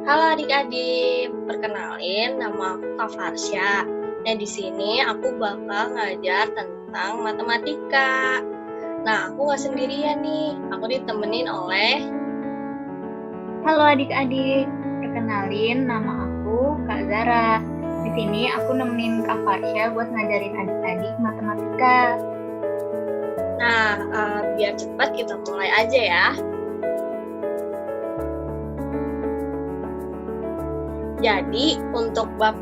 Halo adik-adik, perkenalin nama aku Kak Farsya. Nah, di sini aku bakal ngajar tentang matematika. Nah, aku nggak sendirian nih, aku ditemenin oleh... Halo adik-adik, perkenalin nama aku Kak Zara. Di sini aku nemenin Kak Farsya buat ngajarin adik-adik matematika. Nah, biar cepat kita mulai aja ya. Jadi, untuk bab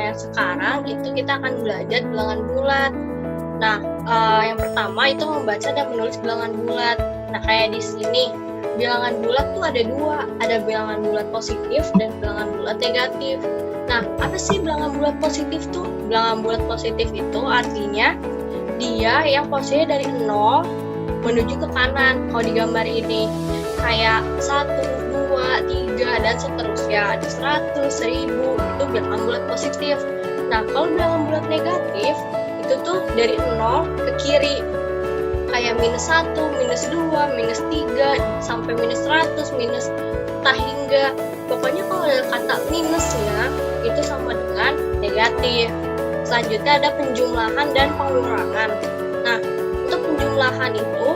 yang sekarang itu kita akan belajar bilangan bulat. Nah, yang pertama itu membaca dan menulis bilangan bulat. Nah, kayak di sini, bilangan bulat tuh ada dua. Ada bilangan bulat positif dan bilangan bulat negatif. Nah, apa sih bilangan bulat positif tuh? Bilangan bulat positif itu artinya dia yang posisinya dari 0 menuju ke kanan. Kalau di gambar ini, kayak 1, 2, 3, dan seterusnya. Ada 100, 1000, itu bilangan bulat positif. Nah, kalau bilangan bulat negatif, itu tuh dari 0 ke kiri. Kayak -1, -2, -3, sampai -100, minus tak hingga. Pokoknya kalau ada kata minusnya, itu sama dengan negatif. Selanjutnya ada penjumlahan dan pengurangan. Nah, untuk penjumlahan itu,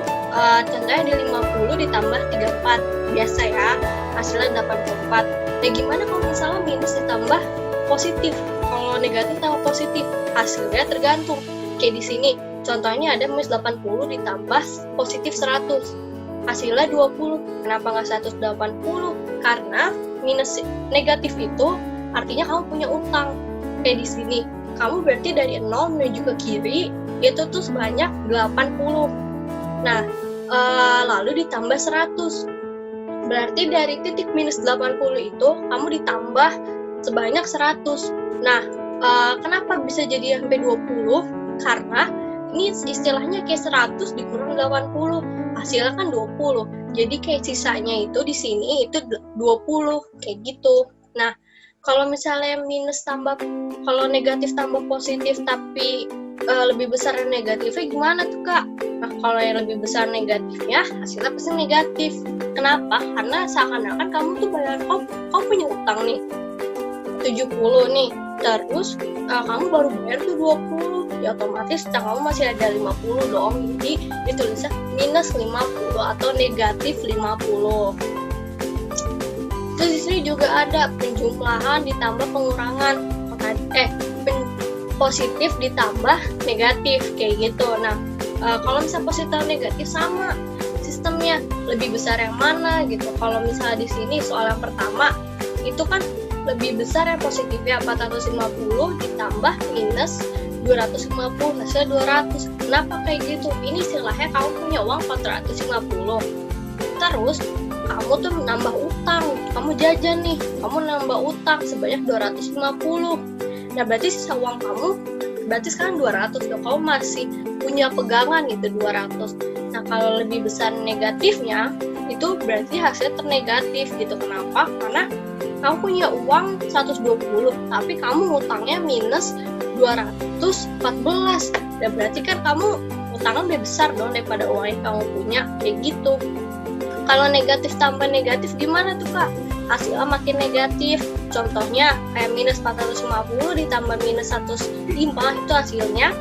contohnya di 50 ditambah 34. Biasa ya, hasilnya 84. Nah, gimana kalau misalnya minus ditambah positif? Kalau negatif tambah positif, hasilnya tergantung. Kayak di sini, contohnya ada minus 80 ditambah positif 100. Hasilnya 20. Kenapa nggak 180? Karena minus negatif itu artinya kamu punya utang. Kayak di sini, kamu berarti dari 0 menuju ke kiri, itu tuh sebanyak 80. Nah, lalu ditambah 100. Berarti dari titik minus 80 itu, kamu ditambah sebanyak 100. Nah, kenapa bisa jadi sampai 20? Karena ini istilahnya kayak 100 dikurang 80. Hasilnya kan 20. Jadi kayak sisanya itu di sini itu 20. Kayak gitu. Nah, kalau misalnya kalau negatif tambah positif tapi lebih besar negatifnya gimana tuh Kak? Nah, kalau yang lebih besar negatifnya, hasilnya pasti negatif. Kenapa? Karena seakan-akan kamu tuh kamu punya utang nih 70 nih, terus kamu baru bayar tuh 20, ya otomatis utang kamu masih ada 50 dong. Jadi ditulisnya minus 50 atau negatif 50. Terus di sini juga ada penjumlahan ditambah pengurangan, positif ditambah negatif kayak gitu. Nah, kalau misalnya positif atau negatif sama sistemnya, lebih besar yang mana gitu. Kalau misalnya di sini soal yang pertama itu kan lebih besar yang positifnya 450 ditambah minus 250, hasilnya 200. Kenapa kayak gitu? Ini istilahnya kamu punya uang 450. Terus kamu tuh menambah utang, kamu jajan nih, kamu nambah utang sebanyak 250. Nah, berarti sisa uang kamu berarti sekarang 200 dong, kamu masih punya pegangan gitu 200. Nah, kalau lebih besar negatifnya, itu berarti hasilnya ternegatif gitu. Kenapa? Karena kamu punya uang 120, tapi kamu utangnya minus 214. Dan berarti kan kamu utangnya lebih besar dong daripada uang yang kamu punya, kayak gitu. Kalau negatif tambah negatif gimana tuh Kak? Hasilnya makin negatif. Contohnya kayak minus 450 ditambah minus 105, itu hasilnya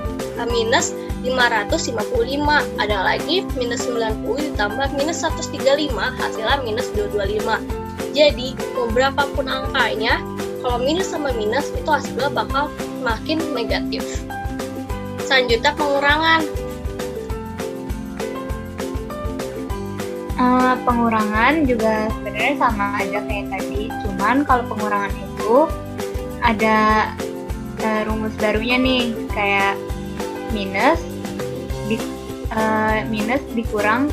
minus 555. Ada lagi minus 90 ditambah minus 135, hasilnya minus 225. Jadi mau berapapun angkanya, kalau minus sama minus itu hasilnya bakal makin negatif. Selanjutnya pengurangan. Pengurangan juga sebenarnya sama aja kayak tadi, cuman kalau pengurangan itu ada rumus barunya nih, kayak minus dikurang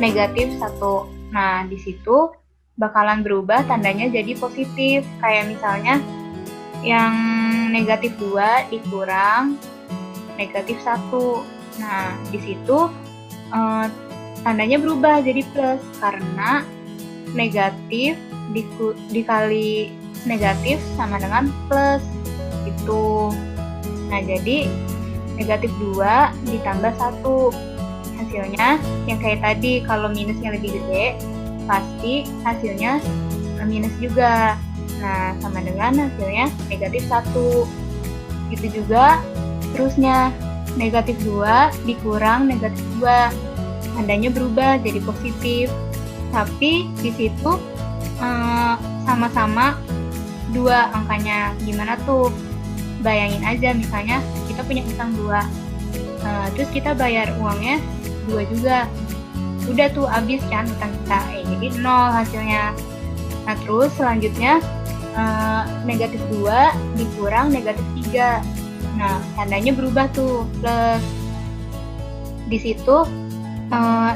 negatif 1. Nah, di situ bakalan berubah tandanya jadi positif, kayak misalnya yang negatif 2 dikurang negatif 1. Nah, di situ tandanya berubah jadi plus, karena negatif dikali negatif sama dengan plus gitu. Nah, jadi negatif 2 ditambah 1, hasilnya yang kayak tadi, kalau minusnya lebih gede pasti hasilnya minus juga. Nah, sama dengan hasilnya negatif 1. Gitu juga terusnya, negatif 2 dikurang negatif 2. Tandanya berubah jadi positif. Tapi di situ sama-sama 2 angkanya. Gimana tuh? Bayangin aja misalnya kita punya utang 2. Terus kita bayar uangnya 2 juga. Udah tuh habis kan utang kita. Jadi 0 hasilnya. Nah, terus selanjutnya negatif 2 dikurang negatif 3. Nah, tandanya berubah tuh, plus. Di situ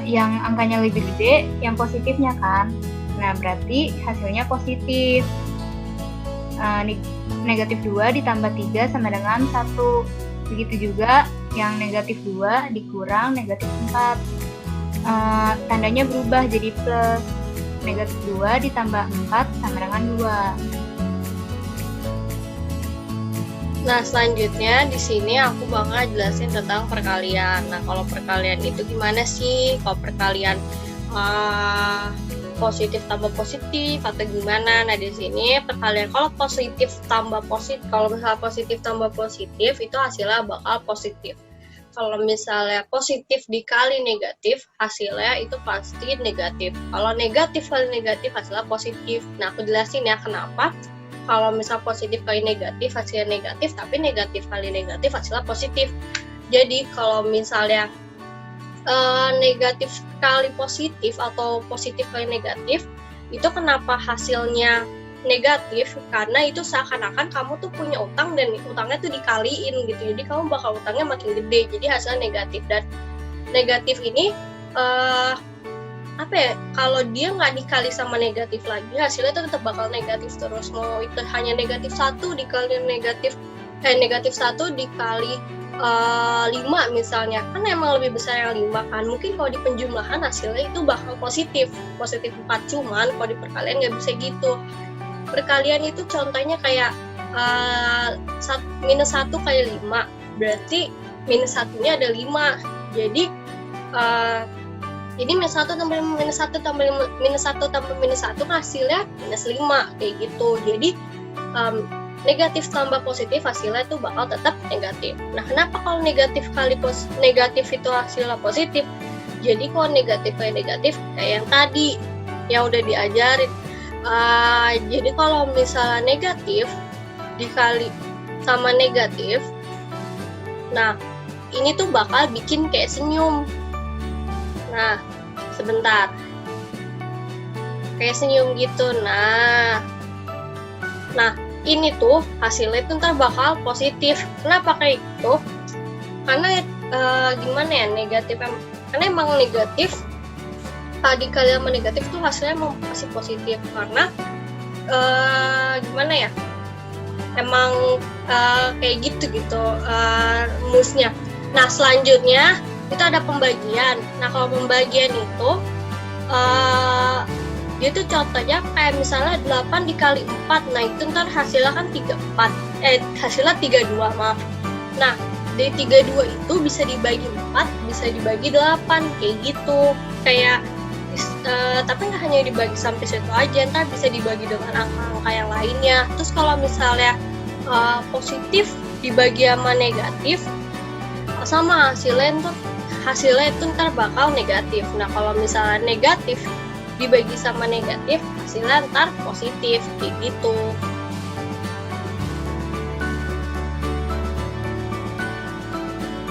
yang angkanya lebih gede, yang positifnya kan. Nah, berarti hasilnya positif. Negatif 2 ditambah 3 sama dengan 1. Begitu juga yang negatif 2 dikurang negatif 4. Tandanya berubah jadi plus. Negatif 2 ditambah 4 sama dengan 2. Nah, selanjutnya di sini aku bakal jelasin tentang perkalian. Nah, kalau perkalian itu gimana sih? Kalau perkalian positif tambah positif atau gimana? Nah, di sini perkalian kalau positif tambah positif, kalau misalnya positif tambah positif itu hasilnya bakal positif. Kalau misalnya positif dikali negatif, hasilnya itu pasti negatif. Kalau negatif kali negatif, hasilnya positif. Nah, aku jelasin ya kenapa. Kalau misal positif kali negatif, hasilnya negatif, tapi negatif kali negatif, hasilnya positif. Jadi, kalau misalnya negatif kali positif atau positif kali negatif, itu kenapa hasilnya negatif? Karena itu seakan-akan kamu tuh punya utang dan utangnya tuh dikaliin gitu. Jadi, kamu bakal utangnya makin gede, jadi hasilnya negatif. Dan negatif ini kalau dia nggak dikali sama negatif lagi, hasilnya itu tetap bakal negatif terus. Mau itu hanya negatif 1 dikali negatif 1 dikali 5 misalnya, kan emang lebih besar yang 5 kan. Mungkin kalau di penjumlahan hasilnya itu bakal positif 4, cuman kalau di perkalian nggak bisa gitu. Perkalian itu contohnya kayak minus 1 kali 5, berarti minus 1-nya ada 5. Jadi minus 1 tambah minus 1 tambah minus 1 tambah minus 1 hasilnya minus 5 kayak gitu. Jadi negatif tambah positif hasilnya itu bakal tetap negatif. Nah, kenapa kalau negatif kali negatif itu hasilnya positif? Jadi kalau negatif kali negatif kayak yang tadi yang udah diajarin. Jadi kalau misalnya negatif dikali sama negatif, nah ini tuh bakal bikin kayak senyum. Nah, sebentar. Kayak senyum gitu. Nah, ini tuh hasilnya itu ntar bakal positif. Kenapa kayak gitu? Karena gimana ya, negatif karena emang negatif dikali sama negatif tuh hasilnya emang pasti positif. Karena gimana ya, emang kayak gitu rumusnya. Nah, selanjutnya itu ada pembagian. Nah, kalau pembagian itu dia tuh contohnya kayak misalnya 8 dikali 4, nah itu ntar hasilnya kan 32, maaf. Nah, dari 32 itu bisa dibagi 4, bisa dibagi 8, kayak gitu. Kayak, tapi nggak hanya dibagi sampai situ aja, ntar bisa dibagi dengan angka-angka yang lainnya. Terus kalau misalnya positif dibagi sama negatif, sama hasilnya itu ntar bakal negatif. Nah, kalau misalnya negatif dibagi sama negatif, hasilnya ntar positif, kayak gitu.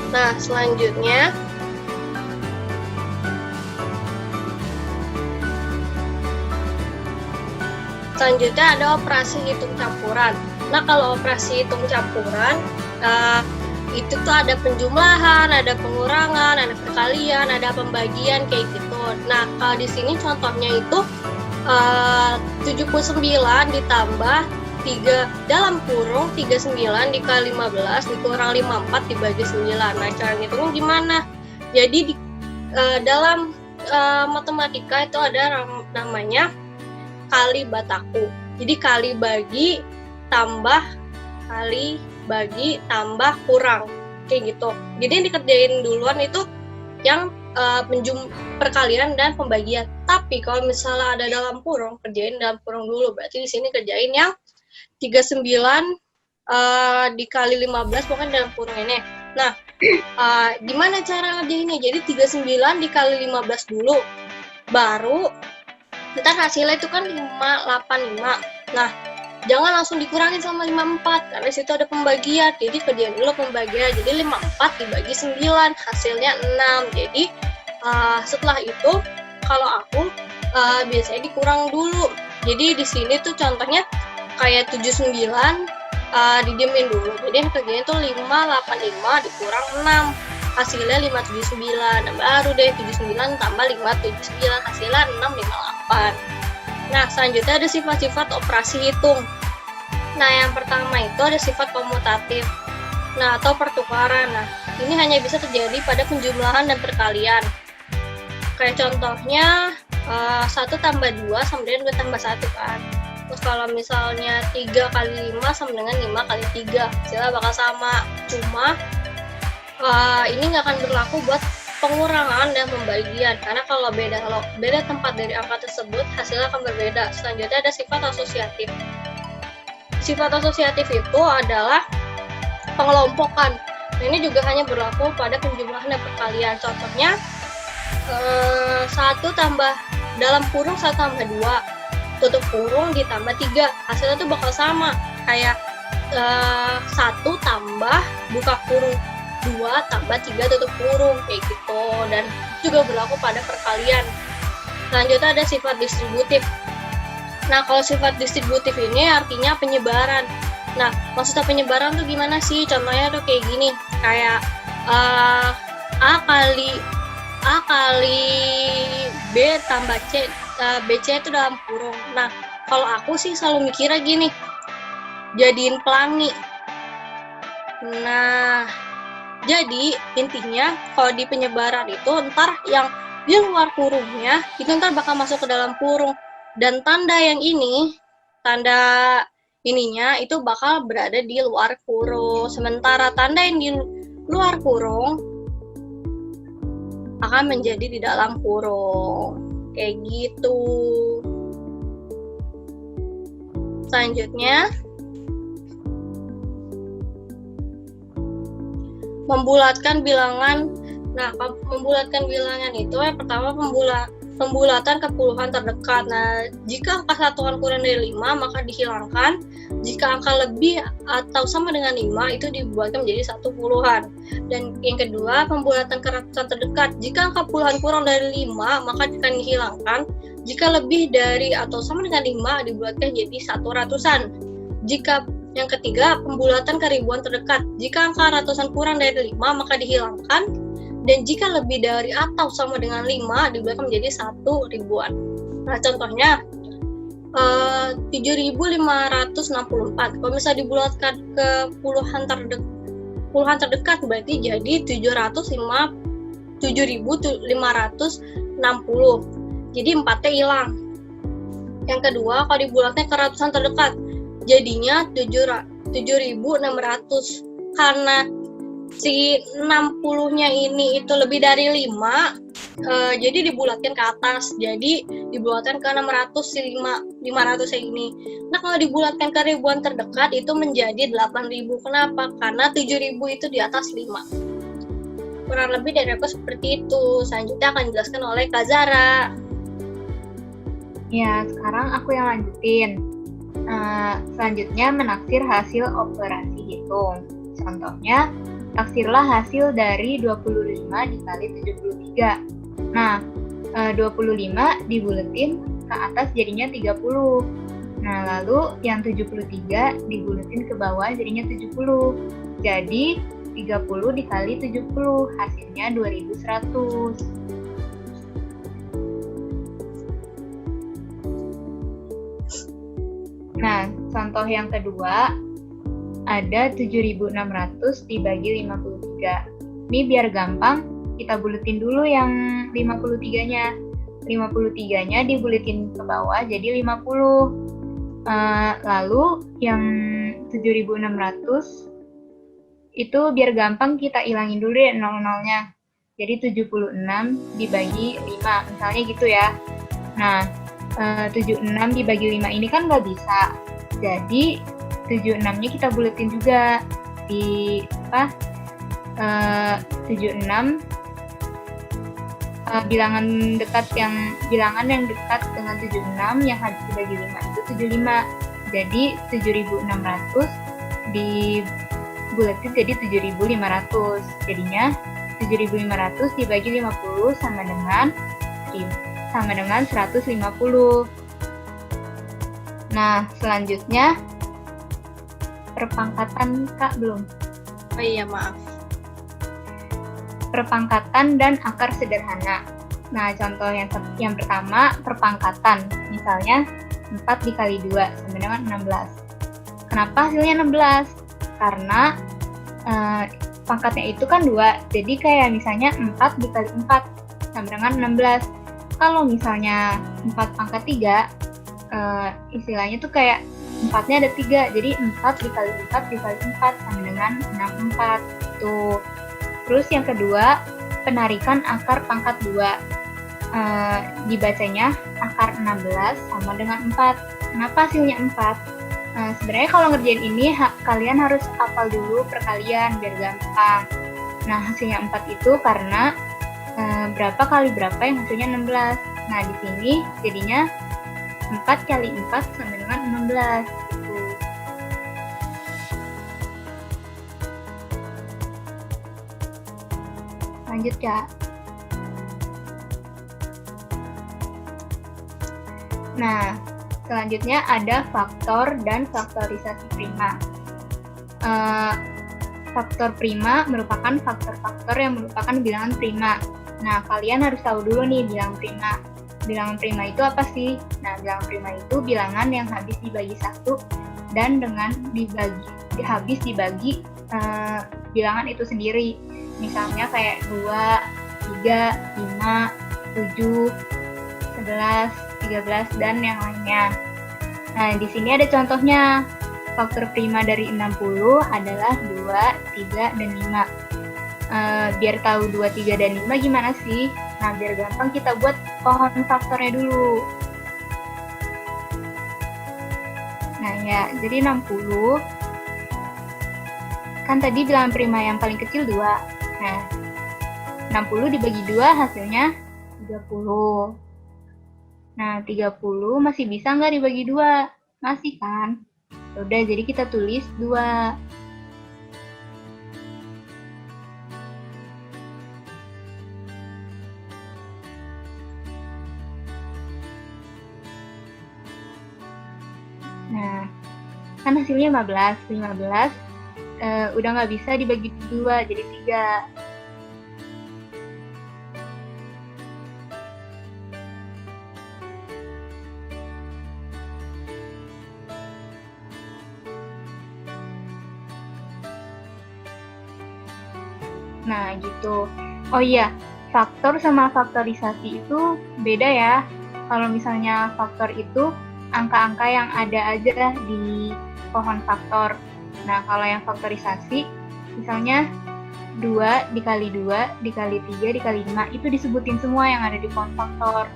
Nah, selanjutnya ada operasi hitung campuran. Nah, kalau operasi hitung campuran itu tuh ada penjumlahan, ada pengurangan, ada perkalian, ada pembagian kayak gitu. Nah, kalau di sini contohnya itu 79 ditambah 3 dalam kurung 39 dikali 15 dikurang 54 dibagi 9. Nah, cara ngitungnya gimana? Jadi dalam matematika itu ada namanya kali bataku. Jadi kali bagi tambah kali bagi tambah kurang kayak gitu. Jadi yang dikerjain duluan itu yang perkalian dan pembagian. Tapi kalau misalnya ada dalam kurung, kerjain dalam kurung dulu. Berarti di sini kerjain yang 39 dikali 15 pokoknya dalam kurung ini. Nah, gimana cara ngerjainnya? Jadi 39 dikali 15 dulu. Baru ntar hasilnya itu kan 585. Nah, jangan langsung dikurangin sama 54 karena situ ada pembagian. Jadi kerjain dulu pembagian. Jadi 54 dibagi 9 hasilnya 6. Jadi setelah itu kalau aku biasanya dikurang dulu. Jadi di sini tuh contohnya kayak 79 didiemin dulu. Jadi yang kerjain tuh 585 dikurang 6. Hasilnya 579. Nah, baru deh 79 tambah 579 hasilnya 658. Nah, selanjutnya ada sifat-sifat operasi hitung. Nah, yang pertama itu ada sifat komutatif. Nah, atau pertukaran. Nah, ini hanya bisa terjadi pada penjumlahan dan perkalian. Kayak contohnya 1 tambah 2 sama dengan 2 tambah 1 kan. Terus kalau misalnya 3 kali 5 sama dengan 5 kali 3. Hasilnya bakal sama. Cuma ini nggak akan berlaku buat pengurangan dan pembagian karena kalau beda tempat dari angka tersebut hasilnya akan berbeda. Selanjutnya ada sifat asosiatif. Sifat asosiatif itu adalah pengelompokan. Nah, ini juga hanya berlaku pada penjumlahan dan perkalian. Contohnya 1 tambah dalam kurung 1 tambah 2 tutup kurung ditambah 3 hasilnya tuh bakal sama kayak 1 tambah buka kurung 2 tambah 3 tutup kurung kayak gitu, dan juga berlaku pada perkalian. Selanjutnya ada sifat distributif. Nah, kalau sifat distributif ini artinya penyebaran. Nah, maksudnya penyebaran tuh gimana sih? Contohnya tuh kayak gini, kayak A kali B tambah C, BC itu dalam kurung. Nah, kalau aku sih selalu mikirnya gini, jadiin pelangi. Nah, jadi intinya kalau di penyebaran itu ntar yang di luar kurungnya itu ntar bakal masuk ke dalam kurung, dan tanda ininya itu bakal berada di luar kurung, sementara tanda yang di luar kurung akan menjadi di dalam kurung kayak gitu. Selanjutnya membulatkan bilangan. Nah, membulatkan bilangan itu yang pertama pembulatan ke puluhan terdekat. Nah, jika angka satuan kurang dari 5 maka dihilangkan. Jika angka lebih atau sama dengan 5 itu dibuatkan menjadi 1 puluhan. Dan yang kedua, pembulatan ke ratusan terdekat. Jika angka puluhan kurang dari 5 maka akan dihilangkan. Jika lebih dari atau sama dengan 5 dibuatkan jadi 1 ratusan. Yang ketiga, pembulatan ke ribuan terdekat. Jika angka ratusan kurang dari 5, maka dihilangkan. Dan jika lebih dari atau sama dengan 5, dibuatkan menjadi 1 ribuan. Nah, contohnya 7.564. Kalau misalnya dibulatkan ke puluhan terdekat, berarti jadi 7.560. Jadi 4-nya hilang. Yang kedua, kalau dibulatnya ke ratusan terdekat, jadinya 7.600. Karena si 60-nya ini itu lebih dari 5, jadi dibulatkan ke atas. Jadi dibulatkan ke 600, si 500-nya ini. Nah, kalau dibulatkan ke ribuan terdekat itu menjadi 8.000. Kenapa? Karena 7.000 itu di atas 5. Kurang lebih dari aku seperti itu. Selanjutnya akan dijelaskan oleh Kak Zara. Ya, sekarang aku yang lanjutin. Selanjutnya menaksir hasil operasi hitung. Contohnya, taksirlah hasil dari 25 dikali 73. Nah, 25 dibuletin ke atas jadinya 30. Nah, lalu yang 73 dibuletin ke bawah jadinya 70. Jadi, 30 dikali 70 hasilnya 2100. Nah, contoh yang kedua ada 7.600 dibagi 53. Ini biar gampang, kita buletin dulu yang 53-nya. 53-nya dibuletin ke bawah jadi 50. Lalu yang 7.600 itu biar gampang kita ilangin dulu deh 00-nya. Jadi 76 dibagi 5, misalnya gitu ya. Nah, 76 dibagi 5 ini kan nggak bisa. Jadi 76-nya kita buletin juga di 76 bilangan yang dekat dengan 76 yang habis dibagi 5 itu 75. Jadi 7.600 dibuletin jadi 7.500. Jadinya 7.500 dibagi 50 sama dengan 150. Nah, selanjutnya perpangkatan Kak belum? Oh iya, maaf. Perpangkatan dan akar sederhana. Nah, contoh yang pertama perpangkatan. Misalnya 4 dikali 2 sama dengan 16. Kenapa hasilnya 16? Karena pangkatnya itu kan 2. Jadi kayak misalnya 4 dikali 4 sama dengan 16. Kalau misalnya 4 pangkat 3, istilahnya tuh kayak 4-nya ada 3. Jadi 4 dikali 4 dikali 4 sama dengan 64. Tuh. Terus yang kedua, penarikan akar pangkat 2. Dibacanya akar 16 sama dengan 4. Kenapa hasilnya 4? Sebenarnya kalau ngerjain ini, kalian harus hafal dulu perkalian biar gampang. Nah, hasilnya 4 itu karena berapa kali berapa yang hasilnya 16. Nah, di sini jadinya 4 kali 4 sama dengan 16. Gitu. Lanjut ya. Nah, selanjutnya ada faktor dan faktorisasi prima. Faktor prima merupakan faktor-faktor yang merupakan bilangan prima. Nah, kalian harus tahu dulu nih bilangan prima. Bilangan prima itu apa sih? Nah, bilangan prima itu bilangan yang habis dibagi 1 dan dengan habis dibagi bilangan itu sendiri. Misalnya kayak 2, 3, 5, 7, 11, 13, dan yang lainnya. Nah, di sini ada contohnya. Faktor prima dari 60 adalah 2, 3, dan 5. Biar tahu 2, 3, dan 5 gimana sih? Nah, biar gampang kita buat pohon faktornya dulu. Nah ya, jadi 60. Kan tadi bilangan prima yang paling kecil 2. Nah, 60 dibagi 2 hasilnya 30. Nah, 30 masih bisa nggak dibagi 2? Masih kan? Udah, jadi kita tulis 2. Nah, kan hasilnya 15. 15 udah nggak bisa dibagi 2, jadi 3. Nah, gitu. Oh iya, faktor sama faktorisasi itu beda ya. Kalau misalnya faktor itu angka-angka yang ada aja di pohon faktor. Nah, kalau yang faktorisasi, misalnya 2 dikali 2 dikali 3 dikali 5, itu disebutin semua yang ada di pohon faktor.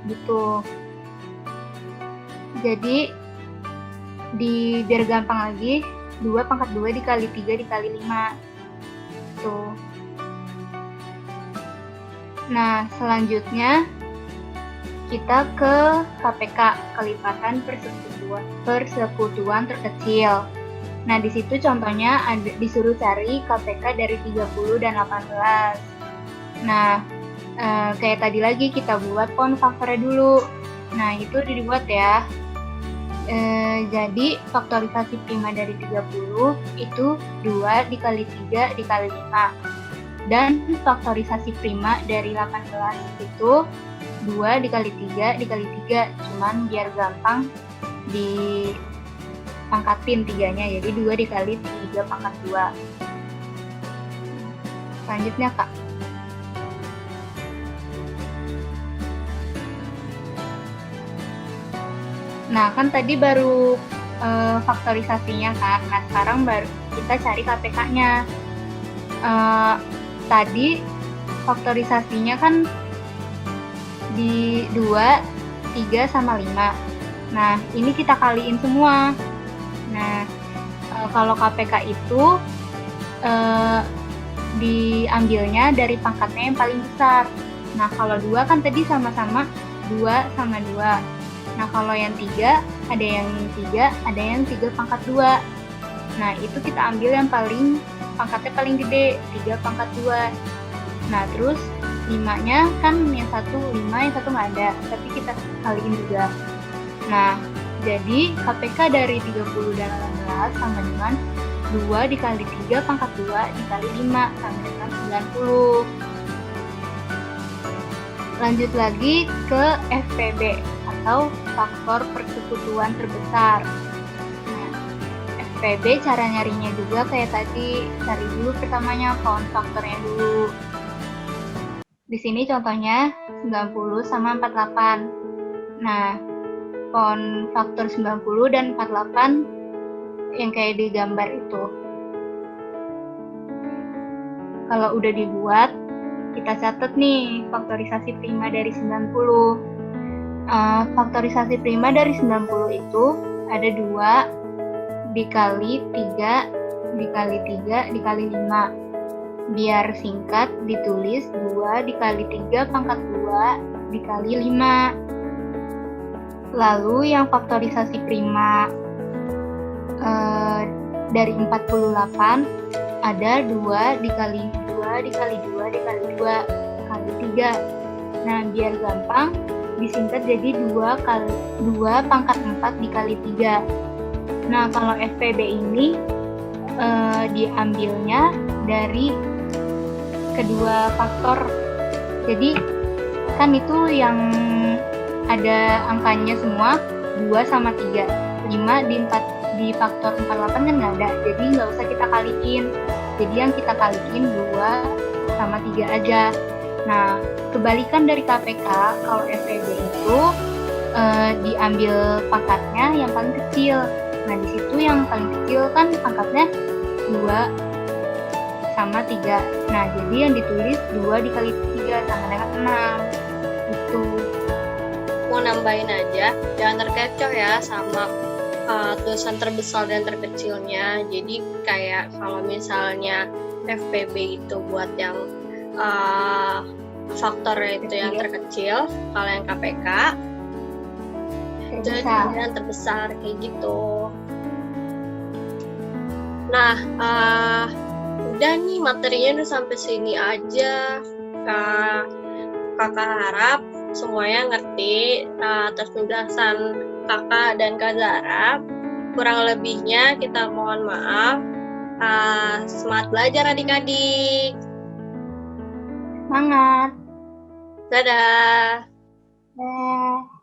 Gitu. Jadi, biar gampang lagi, 2 pangkat 2 dikali 3 dikali 5. Tuh. Nah, selanjutnya kita ke KPK, kelipatan persekutuan terkecil. Nah, di situ contohnya disuruh cari KPK dari 30 dan 18. Nah, kayak tadi lagi kita buat pohon faktornya dulu. Nah, itu dibuat ya. Jadi faktorisasi prima dari 30 itu 2 dikali 3 dikali 5. Dan faktorisasi prima dari 18 itu 2 dikali 3 dikali 3. Cuman biar gampang dipangkatin 3-nya. Jadi 2 dikali 3 pangkat 2. Selanjutnya Kak. Nah, kan tadi baru faktorisasinya kan. Nah, sekarang baru kita cari KPK-nya. tadi faktorisasinya kan di 2, 3, sama 5. Nah, ini kita kaliin semua. Nah, kalau KPK itu diambilnya dari pangkatnya yang paling besar. Nah, kalau 2 kan tadi sama-sama 2 sama 2. Nah, kalau yang 3, ada yang 3, ada yang 3 pangkat 2. Nah, itu kita ambil yang paling pangkatnya paling gede, 3 pangkat 2. Nah, terus 5-nya kan yang satu 5, yang satu nggak ada, tapi kita kaliin juga. Nah, jadi KPK dari 30 dan 18 sama dengan 2 dikali 3 pangkat 2 dikali 5 sama dengan 90. Lanjut lagi ke FPB atau faktor persekutuan terbesar. Nah, FPB cara nyarinya juga kayak tadi, cari dulu pertamanya pound faktornya dulu. Di sini contohnya 90 sama 48. Nah, pound faktor 90 dan 48 yang kayak di gambar itu. Kalau udah dibuat, kita catat nih faktorisasi prima dari 90. Faktorisasi prima dari 90 itu ada 2 dikali 3 dikali 3 dikali 5. Biar singkat ditulis 2 dikali 3 pangkat 2 dikali 5. Lalu yang faktorisasi prima dari 48 ada 2 dikali 2 dikali 2 dikali 2 kali 3. Nah, biar gampang disingkat jadi 2 kali 2 pangkat 4 dikali 3. Nah, kalau FPB ini diambilnya dari kedua faktor. Jadi kan itu yang ada angkanya semua 2 sama 3. 5 di faktor 48 kan nggak ada, jadi nggak usah kita kaliin. Jadi yang kita kaliin 2 sama 3 aja. Nah, kebalikan dari KPK, kalau FPB itu diambil pangkatnya yang paling kecil. Nah, di situ yang paling kecil kan pangkatnya 2 sama 3. Nah, jadi yang ditulis 2 dikali 3 sama dengan 6. Itu. Mau nambahin aja, jangan terkecoh ya sama tulisan terbesar dan terkecilnya. Jadi kayak kalau misalnya FPB itu buat yang faktornya itu yang terkecil, kalau yang KPK itu yang terbesar kayak gitu. Nah, udah nih materinya udah sampai sini aja. Kakak harap semuanya ngerti atas penjelasan Kakak dan Kak Zara. Kurang lebihnya kita mohon maaf. Semangat belajar adik-adik. Semangat. Dadah. Dadah.